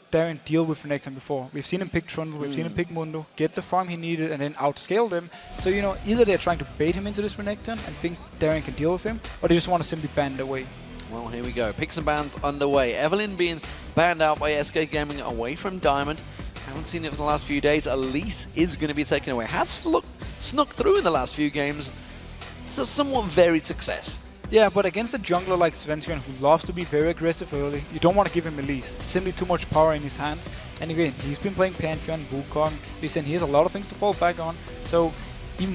Darien deal with Renekton before. We've seen him pick Trundle, we've seen him pick Mundo, get the farm he needed, and then outscale them. So, you know, either they're trying to bait him into this Renekton and think Darien can deal with him, or they just want to simply ban it away. Well, here we go. Picks and bans underway. Evelyn being banned out by SK Gaming away from Diamond. Haven't seen it for the last few days. Elise is going to be taken away. Has snuck through in the last few games. It's a somewhat varied success. Yeah, but against a jungler like Svenskeren, who loves to be very aggressive early, you don't want to give him Elise. Simply too much power in his hands. And again, he's been playing Pantheon, Wukong. Listen, he has a lot of things to fall back on. So SK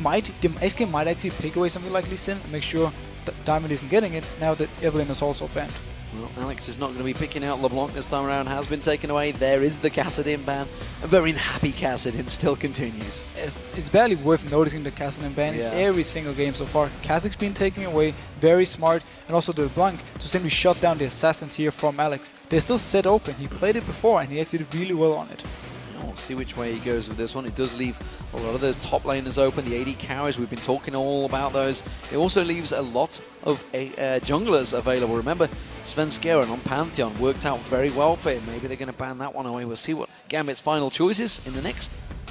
might actually pick away something like Lee Sin and make sure that Diamond isn't getting it now that Evelyn is also banned. Well, Alex is not going to be picking out LeBlanc this time around, has been taken away. There is the Kassadin ban. A very unhappy Kassadin still continues. It's barely worth noticing the Kassadin ban. It's every single game so far. Kazzak's been taken away, very smart, and also the LeBlanc to simply shut down the assassins here from Alex. They're still set open. He played it before and he actually did really well on it. We'll see which way he goes with this one. It does leave a lot of those top laners open. The AD carries, we've been talking all about those. It also leaves a lot of junglers available. Remember, Svenskeren on Pantheon worked out very well for him. Maybe they're going to ban that one away. We'll see what Gambit's final choice is in the next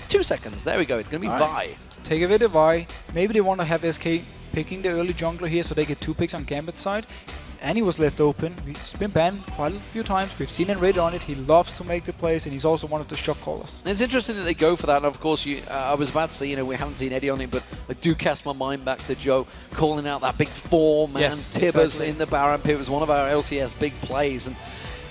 2 seconds. There we go. It's going to be Vi. Take a bit of Vi. Maybe they want to have SK picking the early jungler here so they get 2 picks on Gambit's side. And he was left open. He's been banned quite a few times. We've seen nRated on it. He loves to make the plays, and he's also one of the shot callers. It's interesting that they go for that. And of course, I was about to say, you know, we haven't seen Eddie on it, but I do cast my mind back to Joe calling out that big 4-man Tibbers in the Baron pit. It was one of our LCS big plays. And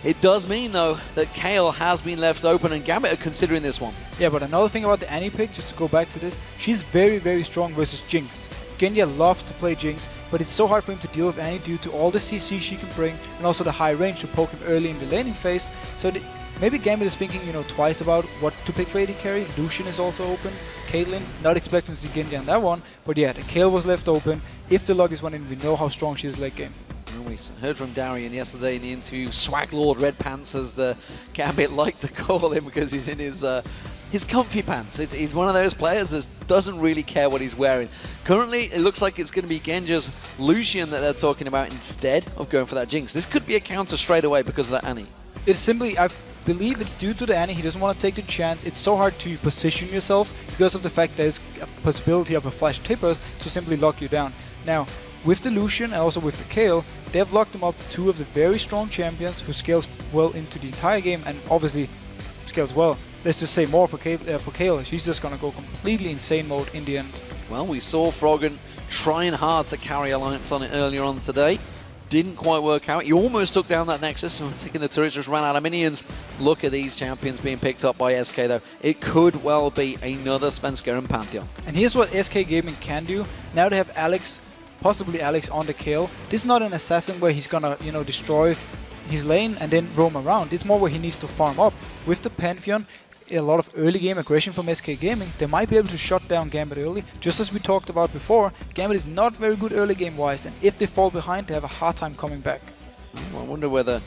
it does mean, though, that Kayle has been left open, and Gambit are considering this one. Yeah, but another thing about the Annie pick, just to go back to this, she's very, very strong versus Jinx. Genja loves to play Jinx, but it's so hard for him to deal with Annie due to all the CC she can bring and also the high range to poke him early in the laning phase. So maybe Gambit is thinking, you know, twice about what to pick for AD carry. Lucian is also open. Caitlyn, not expecting to see Genja on that one, but yeah, the Kayle was left open. If the Lug is winning, we know how strong she is late game. We heard from Darien yesterday in the interview, Swag Lord Red Pants, as the Gambit like to call him, because he's in his comfy pants. He's one of those players that doesn't really care what he's wearing. Currently, it looks like it's going to be Genja's Lucian that they're talking about instead of going for that Jinx. This could be a counter straight away because of that Annie. It's simply, I believe it's due to the Annie. He doesn't want to take the chance. It's so hard to position yourself because of the fact there's a possibility of a flash Tippers to simply lock you down. Now, with the Lucian and also with the Kayle, they've locked them up 2 of the very strong champions who scales well into the entire game and obviously scales well. Let's just say more for Kayle. She's just going to go completely insane mode in the end. Well, we saw Froggen trying hard to carry Alliance on it earlier on today. Didn't quite work out. He almost took down that Nexus, so taking the turrets, just ran out of minions. Look at these champions being picked up by SK, though. It could well be another Svenskeren Pantheon. And here's what SK Gaming can do. Now they have Alex, possibly Alex, on the Kayle. This is not an assassin where he's going to, you know, destroy his lane and then roam around. It's more where he needs to farm up. With the Pantheon, a lot of early game aggression from SK Gaming, they might be able to shut down Gambit early. Just as we talked about before, Gambit is not very good early game wise, and if they fall behind, they have a hard time coming back. Well, I wonder whether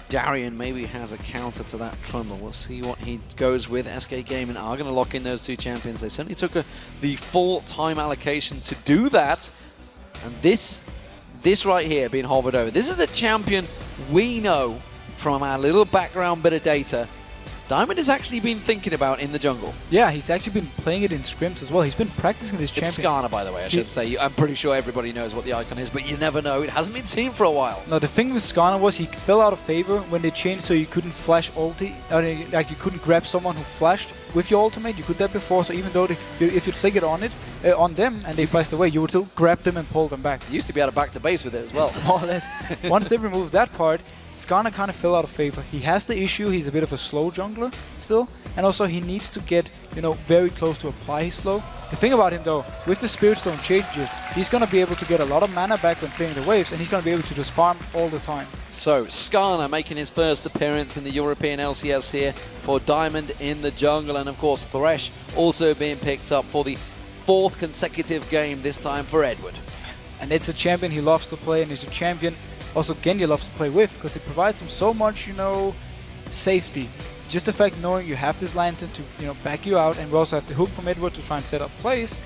Darien maybe has a counter to that Trundle. We'll see what he goes with. SK Gaming are going to lock in those 2 champions. They certainly took the full time allocation to do that, and this right here being hovered over. This is a champion we know from our little background bit of data Diamond has actually been thinking about in the jungle. Yeah, he's actually been playing it in scrims as well. He's been practicing this champion. It's Skarner, by the way, I should say. I'm pretty sure everybody knows what the icon is, but you never know. It hasn't been seen for a while. No, the thing with Skarner was he fell out of favor when they changed so you couldn't flash ulti, like you couldn't grab someone who flashed with your ultimate. You could that before, so even though if you click it on on them and they flashed away, you would still grab them and pull them back. You used to be able to back to base with it as well. More or less. Once they removed that part, Skarner kind of fell out of favor. He has the issue, he's a bit of a slow jungler still, and also he needs to get, very close to apply his slow. The thing about him though, with the Spirit Stone changes, he's going to be able to get a lot of mana back when clearing the waves, and he's going to be able to just farm all the time. So, Skarner making his first appearance in the European LCS here for Diamond in the jungle, and of course Thresh also being picked up for the 4th consecutive game, this time for Edward. And it's a champion he loves to play, and it's a champion also Genja loves to play with, because it provides him so much, safety. Just the fact knowing you have this lantern to, back you out, and we also have the hook from Edward to try and set up plays.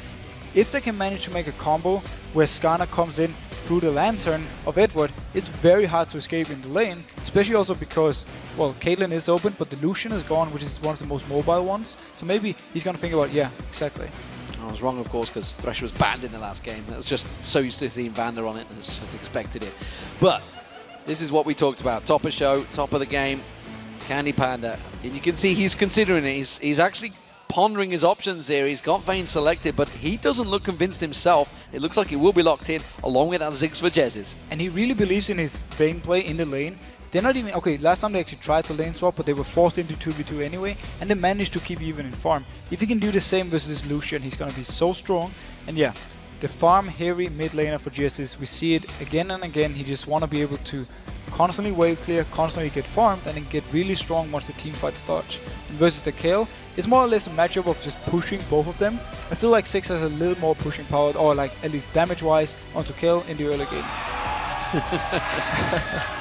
If they can manage to make a combo where Skarner comes in, through the lantern of Edward, it's very hard to escape in the lane, especially also because, well, Caitlyn is open, but the Lucian is gone, which is one of the most mobile ones. So maybe he's going to think about, yeah, exactly. I was wrong, of course, because Thresh was banned in the last game. That was just so used to seeing Vander on it, and just expected it. But this is what we talked about. Top of show, top of the game, CandyPanda. And you can see he's considering it. He's actually pondering his options here. He's got Vayne selected, but he doesn't look convinced himself. It looks like he will be locked in, along with that Ziggs for Jesiz. And he really believes in his Vayne play in the lane. They're not even... Okay, last time they actually tried to lane swap, but they were forced into 2v2 anyway, and they managed to keep even in farm. If he can do the same versus this Lucian, he's going to be so strong. And yeah, the farm-heavy mid laner for Jesiz, we see it again and again. He just want to be able to constantly wave clear, constantly get farmed, and then get really strong once the team fight starts. And versus the Kayle, it's more or less a matchup of just pushing both of them. I feel like Ziggs has a little more pushing power, or like at least damage-wise, onto Kayle in the early game.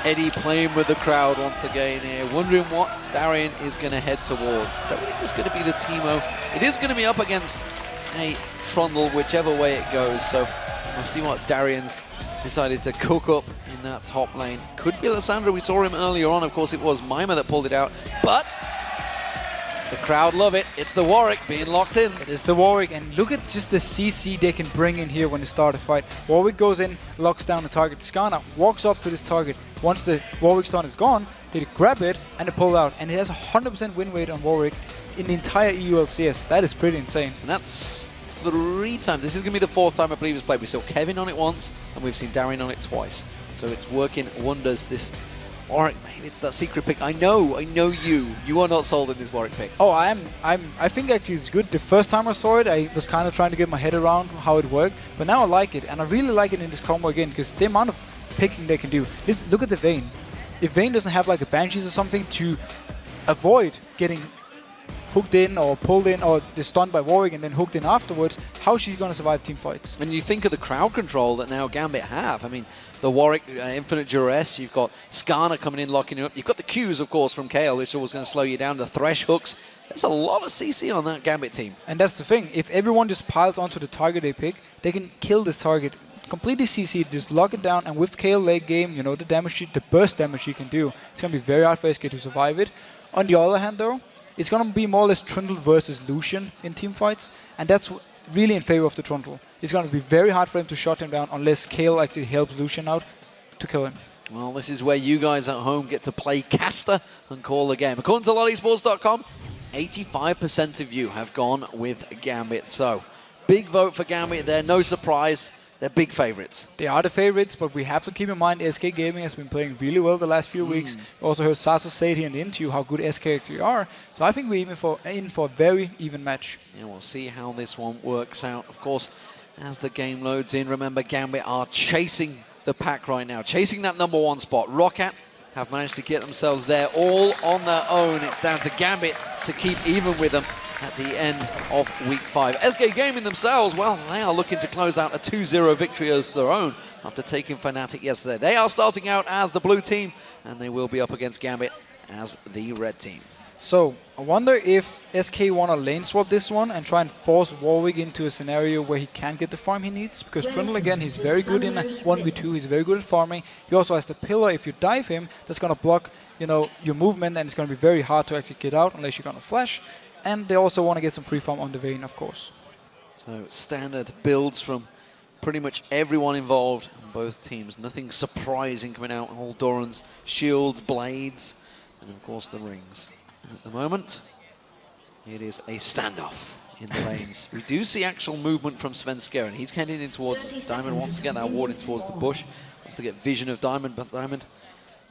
Eddie playing with the crowd once again here, wondering what Darien is going to head towards. Don't think it's going to be the Teemo. It is going to be up against a Trundle, whichever way it goes. So we'll see what Darien's decided to cook up in that top lane. Could be Lissandra. We saw him earlier on. Of course, it was Mima that pulled it out. But the crowd love it. It's the Warwick being locked in. It is the Warwick, and look at just the CC they can bring in here when they start a fight. Warwick goes in, locks down the target. Skarner walks up to this target. Once the Warwick stun is gone, they grab it and they pull out. And it has a 100% win rate on Warwick in the entire EU LCS. That is pretty insane. And that's 3 times. This is going to be the 4th time I believe it's played. We saw Kevin on it once, and we've seen Darien on it twice. So it's working wonders. This Warwick, man, it's that secret pick. I know you are not sold in this Warwick pick. Oh, I think actually it's good. The first time I saw it, I was kind of trying to get my head around how it worked, but now I like it, and I really like it in this combo again, because the amount of picking they can do. Look at the Vayne. If Vayne doesn't have like a Banshees or something to avoid getting hooked in or pulled in or stunned by Warwick and then hooked in afterwards, how is she going to survive team fights? And you think of the crowd control that now Gambit have. I mean, the Warwick Infinite Duress, you've got Skarner coming in, locking you up. You've got the Qs, of course, from Kayle, which is always going to slow you down. The Thresh hooks. There's a lot of CC on that Gambit team. And that's the thing. If everyone just piles onto the target they pick, they can kill this target. Completely CC, just lock it down, and with Kayle late game, you know, the damage, the burst damage she can do, it's going to be very hard for SK to survive it. On the other hand, though, it's going to be more or less Trundle versus Lucian in team fights, and that's really in favor of the Trundle. It's going to be very hard for him to shut him down unless Kayle actually helps Lucian out to kill him. Well, this is where you guys at home get to play caster and call the game. According to LollySports.com, 85% of you have gone with Gambit, so big vote for Gambit there, no surprise. They're big favorites. They are the favorites, but we have to keep in mind SK Gaming has been playing really well the last few weeks. We also heard Sasso say it here in the interview how good SK actually are. So I think we're in for a very even match. Yeah, we'll see how this one works out. Of course, as the game loads in, remember Gambit are chasing the pack right now, chasing that #1 spot. Roccat have managed to get themselves there all on their own. It's down to Gambit to keep even with them at the end of Week 5. SK Gaming themselves, well, they are looking to close out a 2-0 victory of their own after taking Fnatic yesterday. They are starting out as the blue team, and they will be up against Gambit as the red team. So, I wonder if SK want to lane swap this one and try and force Warwick into a scenario where he can't get the farm he needs. Because Trundle, again, he's very good in a 1v2, he's very good at farming. He also has the pillar. If you dive him, that's going to block, you know, your movement, and it's going to be very hard to actually get out unless you're going to flash. And they also want to get some free farm on the Vayne, of course. So standard builds from pretty much everyone involved on both teams. Nothing surprising coming out. All Doran's shields, blades, and of course the rings. And at the moment, it is a standoff in the lanes. We do see actual movement from Svenskeren. He's heading in towards Diamond, wants to get that ward in towards the bush, wants to get vision of Diamond, but Diamond,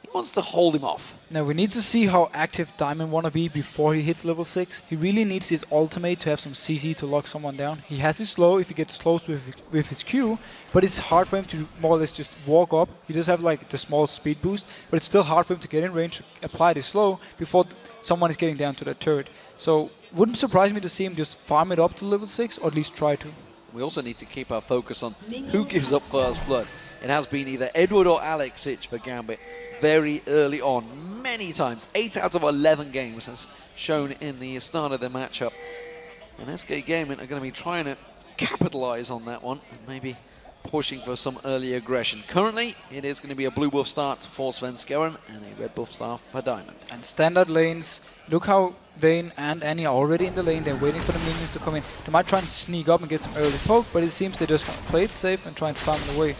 he wants to hold him off. Now we need to see how active Diamond want to be before he hits level 6. He really needs his ultimate to have some CC to lock someone down. He has his slow if he gets close with his Q, but it's hard for him to more or less just walk up. He does have like the small speed boost, but it's still hard for him to get in range to apply the slow before someone is getting down to the turret. So wouldn't surprise me to see him just farm it up to level 6, or at least try to. We also need to keep our focus on who gives up first blood. It has been either Edward or Alex Sitch for Gambit very early on, many times. 8 out of 11 games as shown in the start of the matchup. And SK Gaming are going to be trying to capitalize on that one and maybe pushing for some early aggression. Currently, it is going to be a blue buff start for Svenskeren and a red buff start for Diamond. And standard lanes, look how Vayne and Annie are already in the lane. They're waiting for the minions to come in. They might try and sneak up and get some early poke, but it seems they're just going to play it safe and try and farm it away.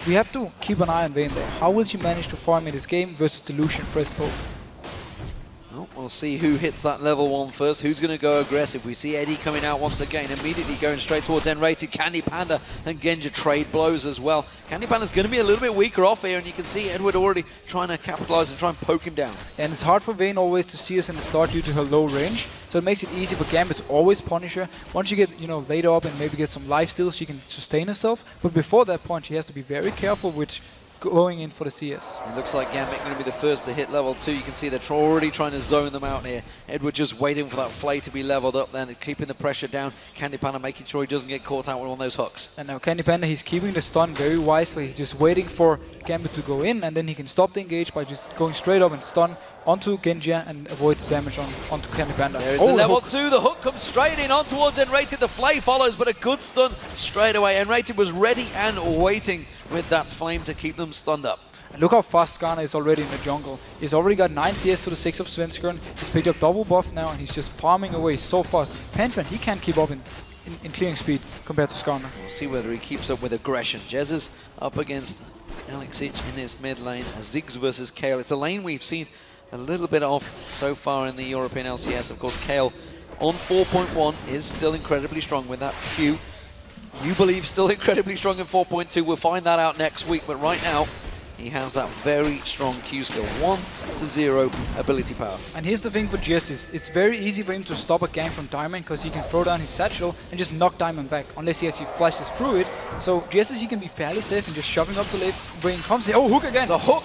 We have to keep an eye on Vayne there. How will she manage to farm in this game versus the Lucian fresh poke? Well, we'll see who hits that level 1 first. Who's going to go aggressive? We see Eddie coming out once again, immediately going straight towards nRated. CandyPanda and Genja trade blows as well. CandyPanda's going to be a little bit weaker off here, and you can see Edward already trying to capitalize and try and poke him down. And it's hard for Vayne always to see us in the start due to her low range, so it makes it easy for Gambit to always punish her. Once you get, later up and maybe get some lifesteal, she can sustain herself. But before that point, she has to be very careful with going in for the CS. It looks like Gambit going to be the first to hit level 2. You can see they're already trying to zone them out here. Edward just waiting for that flay to be leveled up then, keeping the pressure down. CandyPanda making sure he doesn't get caught out with one of those hooks. And now CandyPanda, he's keeping the stun very wisely. He's just waiting for Gambit to go in, and then he can stop the engage by just going straight up and stun onto Genja and avoid the damage onto CandyPanda. There's the level 2, the hook comes straight in on towards nRated, the flay follows, but a good stun straight away. nRated was ready and waiting with that flame to keep them stunned up. And look how fast Skarner is already in the jungle. He's already got 9 CS to the 6 of Svenskeren. He's picked up double buff now, and he's just farming away so fast. Pantheon, he can't keep up in clearing speed compared to Skarner. We'll see whether he keeps up with aggression. Jesiz up against Alexich in his mid lane. Ziggs versus Kayle. It's a lane we've seen a little bit of so far in the European LCS. Of course, Kayle on 4.1 is still incredibly strong with that Q. You believe still incredibly strong in 4.2. We'll find that out next week, but right now, he has that very strong Q skill, 1-0 ability power. And here's the thing for Jesiz, it's very easy for him to stop a gank from Diamond because he can throw down his satchel and just knock Diamond back, unless he actually flashes through it. So Jesiz, he can be fairly safe and just shoving up the lane. Vayne comes in, oh, hook again! The hook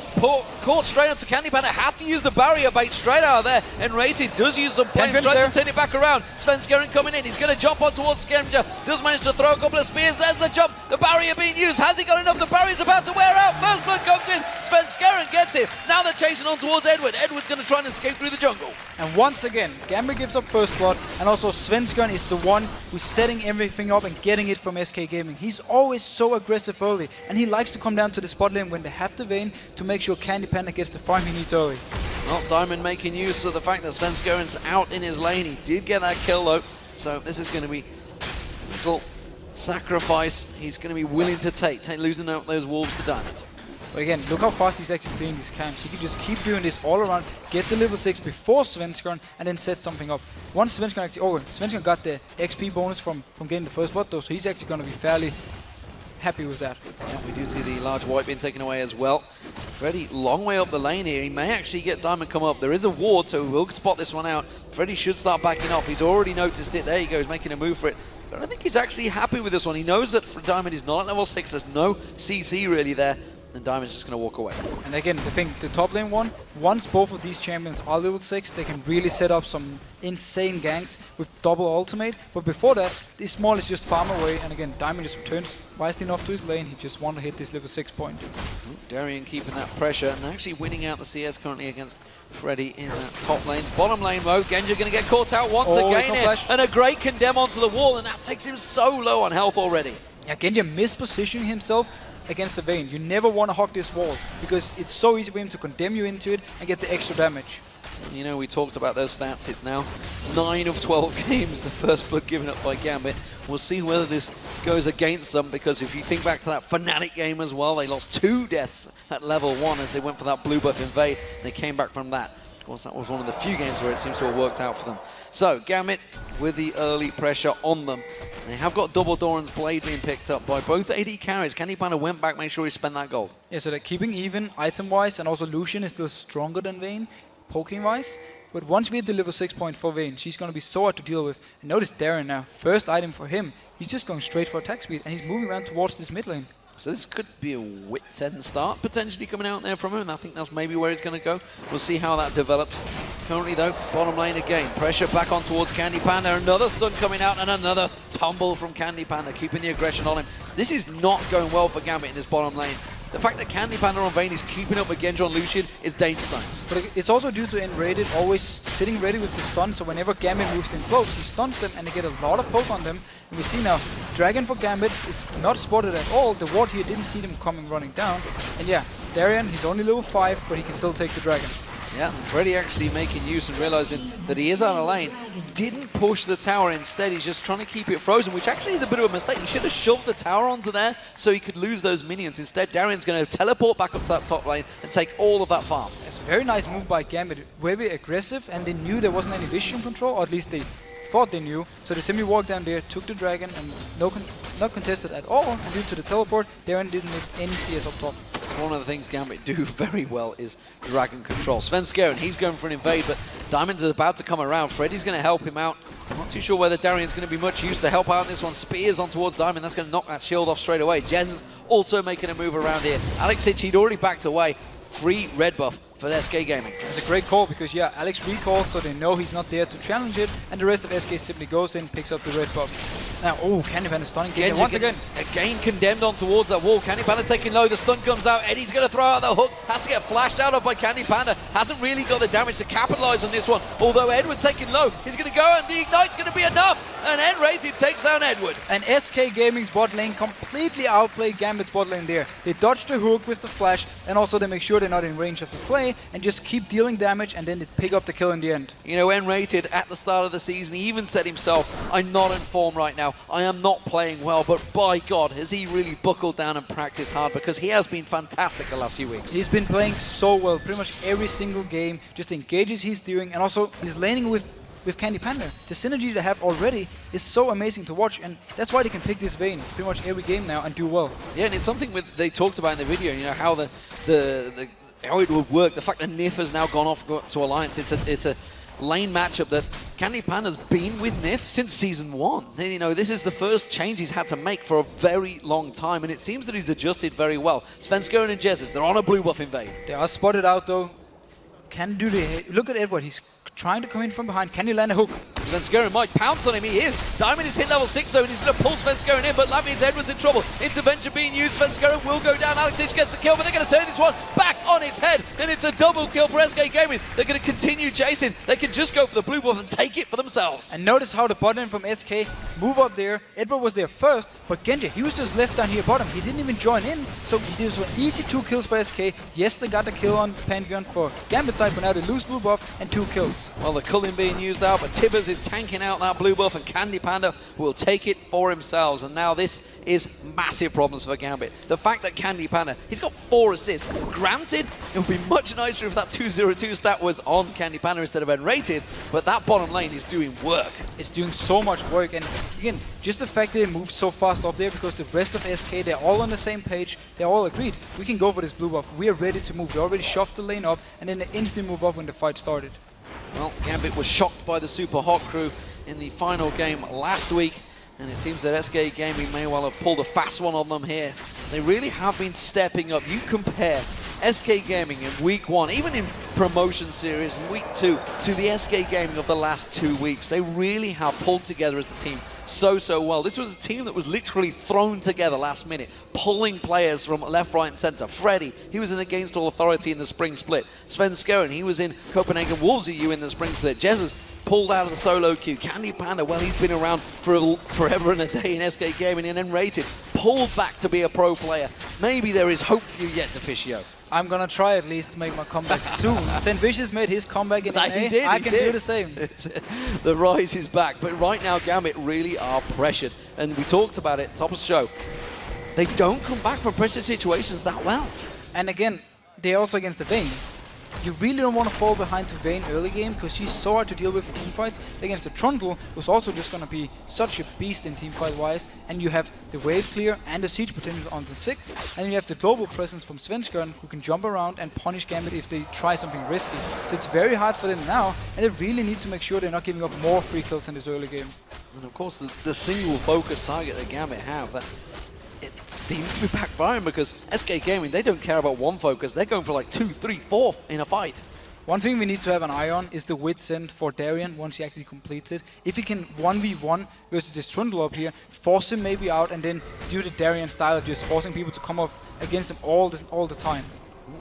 caught straight onto CandyPanda, had to use the barrier bait straight out of there, and nRated does use some flames, tries to turn it back around. Svenskeren coming in, he's going to jump on towards Genja, does manage to throw a couple of spears, there's the jump, the barrier being used, has he got enough? The barrier's about to wear out, first blood comes in, Svenskeren gets him. Now they're chasing on towards Edward. Edward's going to try and escape through the jungle. And once again, Gambit gives up first blood, and also Svenskeren is the one who's setting everything up and getting it from SK Gaming. He's always so aggressive early, and he likes to come down to the spot lane when they have the Vayne to make sure CandyPanda gets the farm he needs early. Well, Diamond making use of the fact that Svenskeren's out in his lane. He did get that kill though, so this is going to be a little sacrifice he's going to be willing to take losing out those wolves to Diamond. But again, look how fast he's actually clearing these camps. He can just keep doing this all around, get the level 6 before Svenskeren, and then set something up. Once Svenskeren actually, Svenskeren got the XP bonus from getting the first blood though, so he's actually going to be fairly happy with that. Yeah, we do see the large white being taken away as well. Freddy, long way up the lane here. He may actually get Diamond come up. There is a ward, so we'll spot this one out. Freddy should start backing off. He's already noticed it. There he goes, making a move for it. But I think he's actually happy with this one. He knows that Diamond is not at level 6. There's no CC really there. And Diamond's just going to walk away. And again, the thing, the top lane one, once both of these champions are level 6, they can really set up some insane ganks with double ultimate. But before that, this small is just farm away. And again, Diamond just returns wisely enough to his lane. He just wants to hit this level 6 point. Darien keeping that pressure and actually winning out the CS currently against Freddy in that top lane. Bottom lane mode, Genja going to get caught out once again here. And a great condemn onto the wall, and that takes him so low on health already. Yeah, Genja mispositioning himself against the Vayne. You never want to hog this wall because it's so easy for him to condemn you into it and get the extra damage. You know, we talked about those stats. It's now 9 of 12 games, the first blood given up by Gambit. We'll see whether this goes against them, because if you think back to that Fnatic game as well, they lost 2 deaths at level 1 as they went for that blue buff invade. They came back from that. Of course, that was one of the few games where it seems to have worked out for them. So, Gambit with the early pressure on them. They have got double Doran's blade being picked up by both AD carries. CandyPanda went back, made sure he spent that gold. Yeah, so they're keeping even item-wise, and also Lucian is still stronger than Vayne, poking-wise. But once we hit the level 6 point for Vayne, she's going to be so hard to deal with. And notice Darien now, first item for him, he's just going straight for attack speed, and he's moving around towards this mid lane. So this could be a wit's end start potentially coming out there from him, and I think that's maybe where he's going to go. We'll see how that develops. Currently though, bottom lane again, pressure back on towards CandyPanda, another stun coming out and another tumble from CandyPanda, keeping the aggression on him. This is not going well for Gambit in this bottom lane. The fact that CandyPanda on Vayne is keeping up with Genja and Lucian is danger signs. But it's also due to nRated always sitting ready with the stun, so whenever Gambit moves in close, he stuns them and they get a lot of poke on them. And we see now, Dragon for Gambit, it's not spotted at all. The ward here didn't see them coming running down. And yeah, Darien, he's only level 5, but he can still take the Dragon. Yeah, Freddy actually making use and realizing that he is out of lane. Didn't push the tower, instead he's just trying to keep it frozen, which actually is a bit of a mistake. He should have shoved the tower onto there so he could lose those minions. Instead, Darien's going to teleport back up to that top lane and take all of that farm. It's a very nice move by Gambit, very aggressive, and they knew there wasn't any vision control, or at least they thought they knew. So they simply walked down there, took the Dragon, and not contested at all. And due to the teleport, Darien didn't miss any CS up top. One of the things Gambit do very well is Dragon control. Svenskeren, he's going for an invade, but Diamond's about to come around. Freddy's going to help him out. I'm not too sure whether Darien's going to be much use to help out in this one. Spears on towards Diamond, that's going to knock that shield off straight away. Jesiz also making a move around here. Alex Hitch, he'd already backed away. Free red buff for SK Gaming. It's a great call because, yeah, Alex recalls, so they know he's not there to challenge it, and the rest of SK simply goes in, picks up the red buff. Now, oh, CandyPanda stunning Genja once again. Again condemned on towards that wall. CandyPanda taking low, the stun comes out. Eddie's going to throw out the hook, has to get flashed out of by CandyPanda. Hasn't really got the damage to capitalize on this one. Although Edward taking low, he's going to go and the ignite's going to be enough. And nRated takes down Edward. And SK Gaming's bot lane completely outplayed Gambit's bot lane there. They dodge the hook with the flash, and also they make sure they're not in range of the play, and just keep dealing damage, and then they pick up the kill in the end. You know, nRated at the start of the season, he even said himself, I'm not in form right now. I am not playing well, but by God, has he really buckled down and practiced hard, because he has been fantastic the last few weeks. He's been playing so well, pretty much every single game, just the engages he's doing, and also he's laning with CandyPanda. The synergy they have already is so amazing to watch, and that's why they can pick this Vayne pretty much every game now and do well. Yeah, and it's something they talked about in the video, you know, how how it would work. The fact that Nif has now gone off to Alliance, it's a lane matchup that CandyPanda's been with Nif since Season 1. You know, this is the first change he's had to make for a very long time, and it seems that he's adjusted very well. Svenskeren and Jesiz, they're on a blue buff in Vayne. They are spotted out though. Can do the... Look at Edward, he's trying to come in from behind. Can he land a hook? Svenskeren might pounce on him, he is. Diamond is hit level 6 though, and he's going to pull Svenskeren in, but that means Edward's in trouble. Intervention being used, Svenskeren will go down. Alex Hitch gets the kill, but they're going to turn this one back on its head, and it's a double kill for SK Gaming. They're going to continue chasing. They can just go for the blue buff and take it for themselves. And notice how the bot lane from SK move up there. Edward was there first, but Genja, he was just left down here bottom. He didn't even join in, so he did an easy 2 kills for SK. Yes, they got the kill on Pantheon for Gambit side, but now they lose blue buff and 2 kills. Well, the culling being used out, but Tibbers is tanking out that blue buff, and CandyPanda will take it for themselves. And now this is massive problems for Gambit. The fact that CandyPanda, he's got 4 assists. Granted, it would be much nicer if that 202 stat was on CandyPanda instead of nRated, but that bottom lane is doing work. It's doing so much work, and again, just the fact that they moved so fast up there, because the rest of SK, they're all on the same page, they all agreed, we can go for this blue buff, we are ready to move. They already shoved the lane up, and then they instantly move up when the fight started. Well, Gambit was shocked by the Super Hot crew in the final game last week, and it seems that SK Gaming may well have pulled a fast one on them here. They really have been stepping up. You compare SK Gaming in week 1, even in promotion series in week 2, to the SK Gaming of the last 2 weeks. They really have pulled together as a team so well. This was a team that was literally thrown together last minute, pulling players from left, right and center. Freddy, he was in Against All Authority in the spring split. Svenskeren, he was in Copenhagen Wolves EU in the spring split. Jesiz pulled out of the solo queue. CandyPanda, well, he's been around for forever and a day in SK Gaming, and nRated pulled back to be a pro player. Maybe there is hope for you yet, Deficio. I'm gonna try at least to make my comeback soon. St. Vicious made his comeback in NA. I can do the same. The rise is back, but right now Gambit really are pressured. And we talked about it top of the show. They don't come back from pressure situations that well. And again, they're also against the Vayne. You really don't want to fall behind to Vayne early game, because she's so hard to deal with in teamfights. Against the Trundle, who's also just going to be such a beast in teamfight wise, and you have the wave clear and the siege potential on the 6, and you have the global presence from Svenskeren, who can jump around and punish Gambit if they try something risky. So it's very hard for them now, and they really need to make sure they're not giving up more free kills in this early game. And of course the single focus target that Gambit have, that it seems to be backfiring, because SK Gaming, they don't care about one focus, they're going for like 2, 3, 4 in a fight. One thing we need to have an eye on is the Wit's End for Darien once he actually completes it. If he can 1v1 versus this Trundle up here, force him maybe out, and then do the Darien style of just forcing people to come up against him all the time.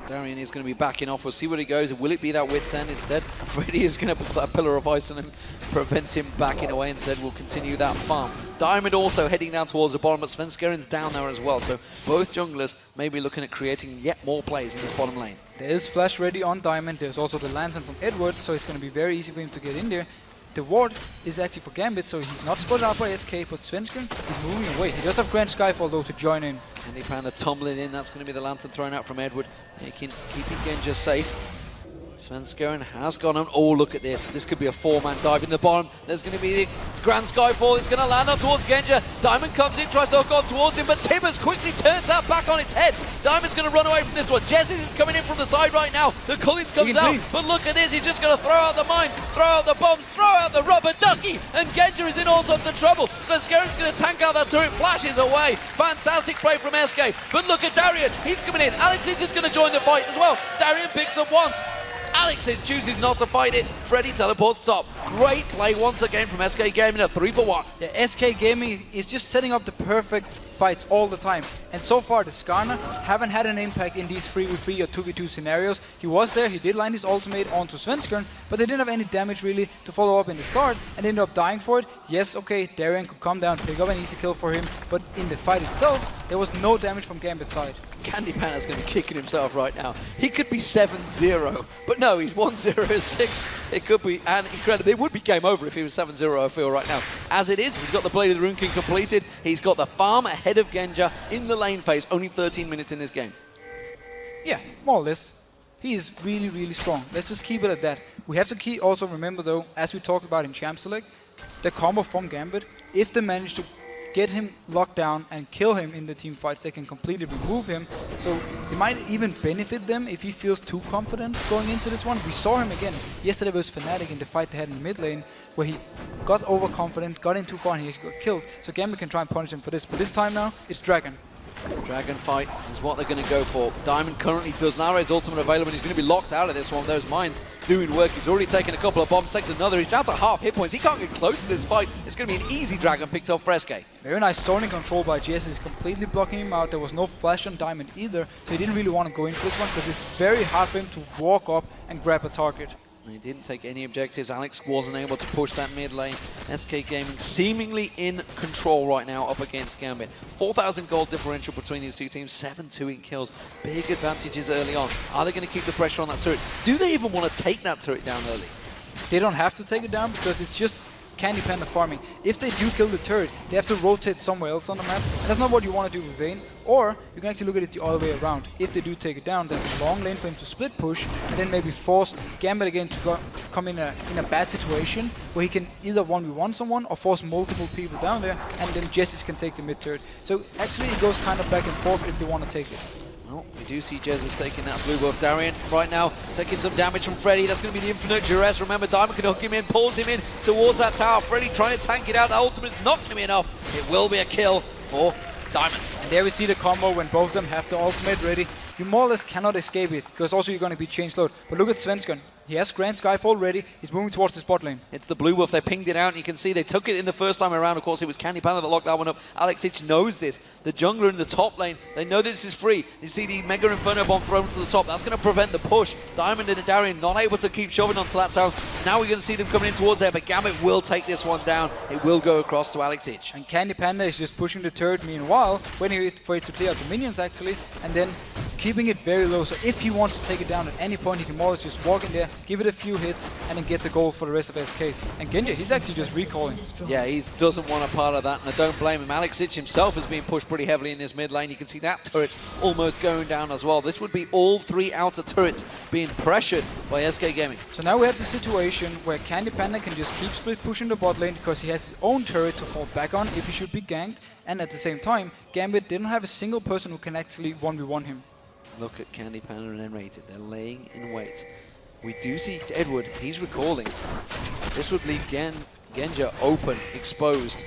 Darien is going to be backing off. We'll see where he goes. Will it be that wit's end instead? Freddy is going to put that pillar of ice on him, prevent him backing away. Instead, we'll continue that farm. Diamond also heading down towards the bottom, but Svenskeren's down there as well. So both junglers may be looking at creating yet more plays in this bottom lane. There is flash ready on Diamond. There's also the lantern from Edward, so it's going to be very easy for him to get in there. The ward is actually for Gambit, so he's not spotted out by SK, but Svenskeren is moving away. He does have Grand Skyfall though to join in. CandyPanda tumbling in. That's going to be the lantern thrown out from Edward, keeping Genja safe. Svenskeren has gone on. Oh, look at this. This could be a four-man dive in the bottom. There's going to be the Grand Skyfall. It's going to land on towards Genja. Diamond comes in, tries to hook on towards him, but Tibbers quickly turns that back on its head. Diamond's going to run away from this one. Jesiz is coming in from the side right now. The Cullings comes out, but look at this. He's just going to throw out the mines, throw out the bombs, throw out the rubber ducky, and Genja is in all sorts of trouble. Svenskeren's going to tank out that turret, flashes away. Fantastic play from SK, but look at Darien. He's coming in. Alexic is going to join the fight as well. Darien picks up one. Alexic chooses not to fight it. Freddy teleports top. Great play once again from SK Gaming, a 3-for-1. Yeah, SK Gaming is just setting up the perfect fights all the time. And so far, the Skarner haven't had an impact in these 3v3 or 2v2 scenarios. He was there, he did line his ultimate onto Svenskeren, but they didn't have any damage really to follow up in the start and ended up dying for it. Yes, okay, Darien could come down, pick up an easy kill for him, but in the fight itself, there was no damage from Gambit's side. CandyPanda's going to be kicking himself right now. He could be 7-0, but no, he's 1-0-6. It could be, and incredible. It would be game over if he was 7-0, I feel, right now. As it is, he's got the Blade of the Rune King completed. He's got the farm ahead of Genja in the lane phase. Only 13 minutes in this game. Yeah, more or less. He is really, really strong. Let's just keep it at that. We have to also remember, though, as we talked about in Champ Select, the combo from Gambit, if they manage to get him locked down and kill him in the team fights, they can completely remove him. So it might even benefit them if he feels too confident going into this one. We saw him again yesterday with Fnatic in the fight they had in the mid lane, where he got overconfident, got in too far, and he got killed. So Gambit can try and punish him for this. But this time now, it's Dragon. Dragon fight is what they're going to go for. Diamond currently does nRated ultimate available, and he's going to be locked out of this one. Those mines doing work. He's already taken a couple of bombs, takes another. He's down to half hit points. He can't get close to this fight. It's going to be an easy Dragon picked up for SK. Very nice zoning control by Jesiz, completely blocking him out. There was no flash on Diamond either, so he didn't really want to go into this one because it's very hard for him to walk up and grab a target. He didn't take any objectives. Alex wasn't able to push that mid lane. SK Gaming seemingly in control right now up against Gambit. 4,000 gold differential between these two teams. 7-2 in kills. Big advantages early on. Are they going to keep the pressure on that turret? Do they even want to take that turret down early? They don't have to take it down because it's just CandyPanda farming. If they do kill the turret, they have to rotate somewhere else on the map. And that's not what you want to do with Vayne. Or you can actually look at it the other way around. If they do take it down, there's a long lane for him to split push and then maybe force Gambit again to come in a bad situation where he can either 1v1 someone or force multiple people down there, and then Jesiz can take the mid turret. So actually it goes kind of back and forth if they want to take it. Well, we do see Jesiz taking that blue buff. Darien right now taking some damage from Freddy. That's going to be the infinite duress. Remember, Diamond can hook him in, pulls him in towards that tower. Freddy trying to tank it out. The ultimate's not going to be enough. It will be a kill for Diamond. And there we see the combo when both of them have the ultimate ready. You more or less cannot escape it, because also you're going to be changed load. But look at Svenskeren. He has Grand Skyfall ready. He's moving towards the spot lane. It's the blue buff. They pinged it out, and you can see they took it in the first time around. Of course, it was CandyPanda that locked that one up. Alexic knows this. The jungler in the top lane, they know this is free. You see the Mega Inferno bomb thrown to the top. That's going to prevent the push. Diamond and Darien not able to keep shoving onto that tower. Now we're going to see them coming in towards there, but Gambit will take this one down. It will go across to Alexic. And CandyPanda is just pushing the turret meanwhile, waiting for it to clear out the minions actually, and then keeping it very low. So if he wants to take it down at any point, he can more or less just walk in there, give it a few hits, and then get the goal for the rest of SK. And Genja, he's actually just recalling. Yeah, he doesn't want a part of that, and I don't blame him. Alexic himself is being pushed pretty heavily in this mid lane. You can see that turret almost going down as well. This would be all three outer turrets being pressured by SK Gaming. So now we have the situation where CandyPanda can just keep split pushing the bot lane because he has his own turret to fall back on if he should be ganked, and at the same time, Gambit didn't have a single person who can actually 1v1 him. Look at CandyPanda and nRated. They're laying in wait. We do see Edward. He's recalling. This would leave Genja open, exposed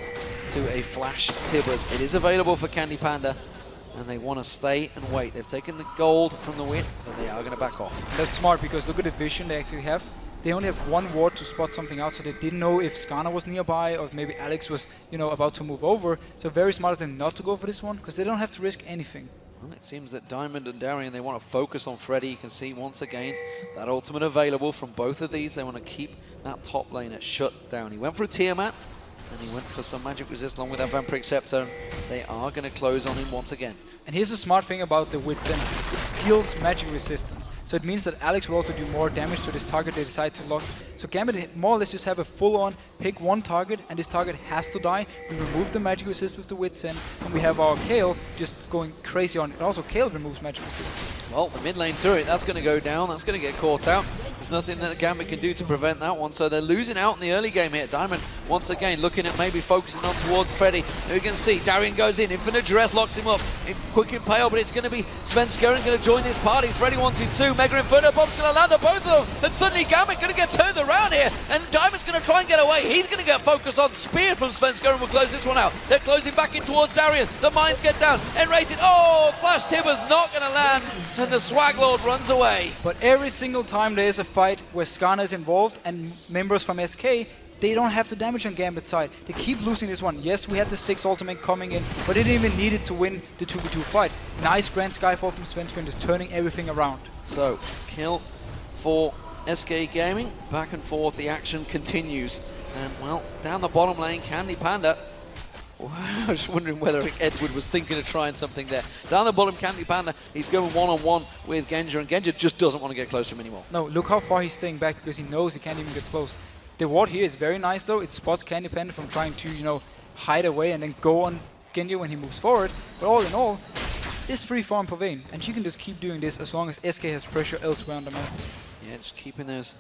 to a flash Tibbers. It is available for CandyPanda, and they want to stay and wait. They've taken the gold from the win, but they are going to back off. That's smart because look at the vision they actually have. They only have one ward to spot something out, so they didn't know if Skarner was nearby or if maybe Alex was, about to move over. So very smart of them not to go for this one because they don't have to risk anything. Well, it seems that Diamond and Darien, they want to focus on Freddy. You can see once again that ultimate available from both of these. They want to keep that top lane at shut down. He went for a Tiamat, and he went for some magic resist along with that Vampiric Scepter. They are going to close on him once again. And here's the smart thing about the Wit's End. It steals magic resistance. So it means that Alex will also do more damage to this target they decide to lock. So Gambit more or less just have a full-on pick one target, and this target has to die. We remove the magic resist with the Wit's End, and we have our Kayle just going crazy on it. And also Kayle removes magic resist. Well, the mid lane turret, that's going to go down. That's going to get caught out. There's nothing that Gambit can do to prevent that one. So they're losing out in the early game here. Diamond, once again, looking at maybe focusing on towards Freddy. You can see Darien goes in. Infinite Duress locks him up. Quick Impale, but it's going to be Svenskeren going to join this party. Freddy 1-2-2. Mega Inferno Bomb's going to land on both of them. And suddenly Gambit going to get turned around here. And Diamond's going to try and get away. He's going to get focused on. Spear from Svenskeren will close this one out. They're closing back in towards Darien. The mines get down. nRated. Oh, Flash Timber's not going to land. And the Swag Lord runs away. But every single time there is a fight where Skarner is involved and members from SK, they don't have the damage on Gambit's side. They keep losing this one. Yes, we had the 6 ultimate coming in, but they didn't even need it to win the 2v2 fight. Nice Grand Skyfall from Svenskeren, just turning everything around. So, kill for SK Gaming. Back and forth, the action continues. And, well, down the bottom lane, CandyPanda. I was wondering whether Edward was thinking of trying something there. Down the bottom, CandyPanda, he's going one-on-one with Genja, and Genja just doesn't want to get close to him anymore. No, look how far he's staying back because he knows he can't even get close. The ward here is very nice though. It spots CandyPanda from trying to, you know, hide away and then go on Genja when he moves forward. But all in all, it's free farm for Vayne, and she can just keep doing this as long as SK has pressure elsewhere on the map. Yeah, just keeping those